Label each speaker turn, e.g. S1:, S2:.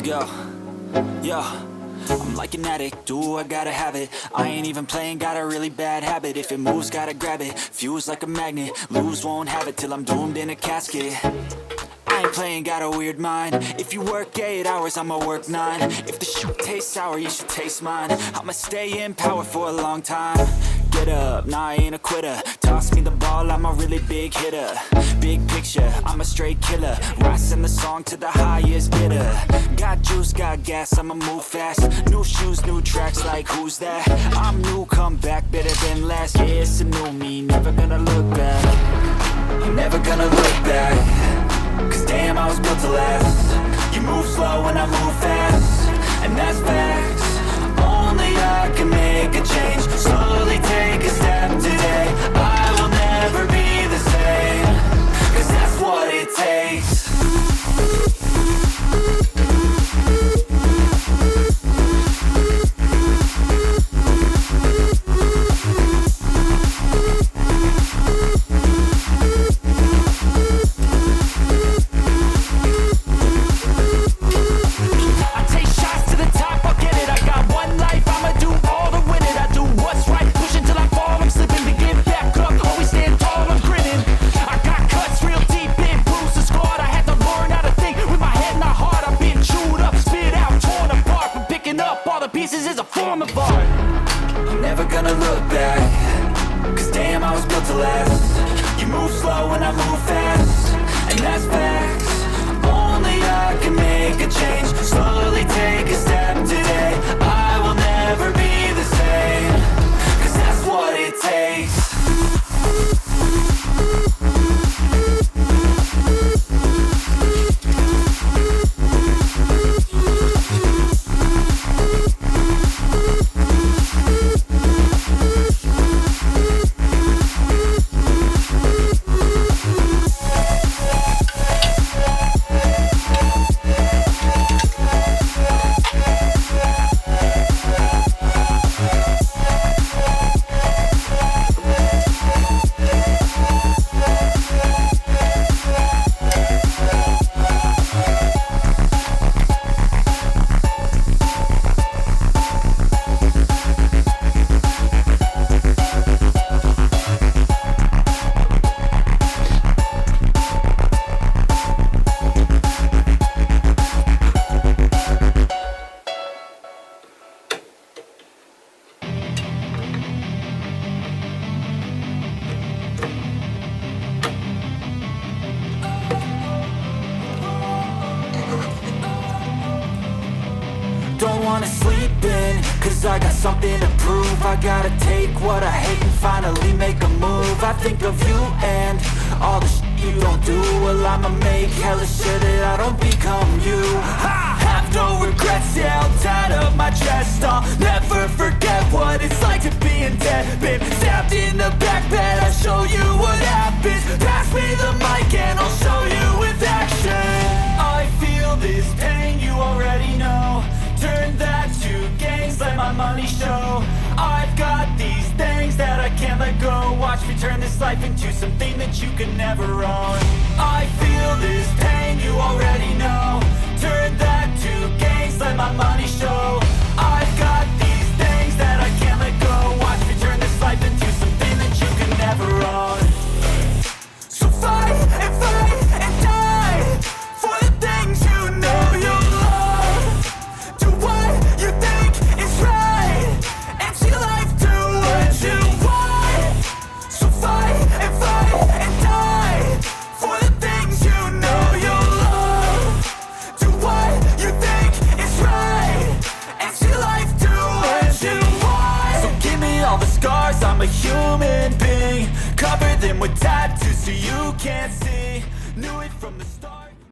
S1: Yo, yo, I'm like an addict, do I gotta have it. I ain't even playing, got a really bad habit. If it moves, gotta grab it, fuse like a magnet. Lose, won't have it till I'm doomed in a casket. I ain't playing, got a weird mind. If you work 8 hours, I'ma work 9. If the shit tastes sour, you should taste mine. I'ma stay in power for a long time. Get up, nah, I ain't a quitter. Toss me the ball, I'm a really big hitter. Big picture, I'm a straight killer. Rising the song to the highest bidder. Got juice, got gas, I'ma move fast. New shoes, new tracks, like who's that? I'm new, come back, better than last. Yeah, it's a new me, never gonna look back. I'm never gonna look back. Cause damn, I was built to last. You move slow and I move fast, and that's facts. Only I can make a change. Slowly take a step today. I will never be the same. Cause that's what it takes. Pieces is a form of art. I'm never gonna look back. Cause damn, I was built to last. You move slow and I move fast, and that's facts. Only I can make a change. Slowly take a step today. I will never be the same. Cause that's what it takes. Don't wanna sleep in, cause I got something to prove. I gotta take what I hate and finally make a move. I think of you and all the shit you don't do. Well, I'ma make hella sure that I don't become you. I have no regrets, yeah, I'll tie up my chest. I'll never forget what it's like to be in debt. Been stabbed in the back bed, I'll show you what happens. Pass me the mic and I'll show you with action. I feel this pain, you already know. Turn that to gains, let my money show. I've got these things that I can't let go. Watch me turn this life into something that you could never own. I feel this pain, you already know. Turn that to gains, let my money show. I've got these things that I can't let go. Watch me turn this life into something that you could never own. So fight and die for the things you know you love. Do what you think is right, and see life do what you want. So fight and die for the things you know you love. Do what you think is right, and see life do what you want. So give me all the scars, I'm a human being. Cover them with tattoos so you can't see. Knew it from the start.